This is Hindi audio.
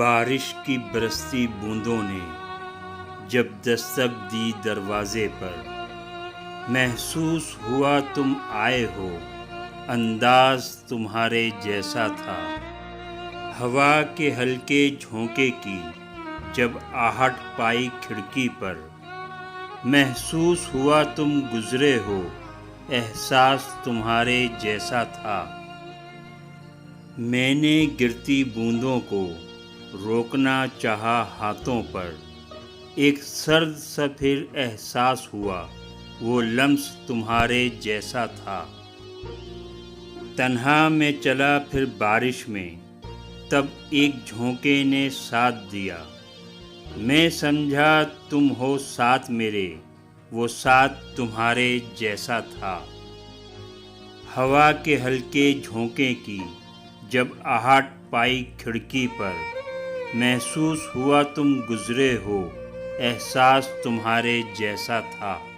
बारिश की बरसती बूंदों ने जब दस्तक दी दरवाजे पर, महसूस हुआ तुम आए हो, अंदाज तुम्हारे जैसा था। हवा के हल्के झोंके की जब आहट पाई खिड़की पर, महसूस हुआ तुम गुजरे हो, एहसास तुम्हारे जैसा था। मैंने गिरती बूंदों को रोकना चाहा हाथों पर, एक सर्द सा फिर एहसास हुआ, वो लम्स तुम्हारे जैसा था। तन्हा में चला फिर बारिश में, तब एक झोंके ने साथ दिया। मैं समझा तुम हो साथ मेरे, वो साथ तुम्हारे जैसा था। हवा के हल्के झोंके की जब आहट पाई खिड़की पर, महसूस हुआ तुम गुजरे हो, एहसास तुम्हारे जैसा था।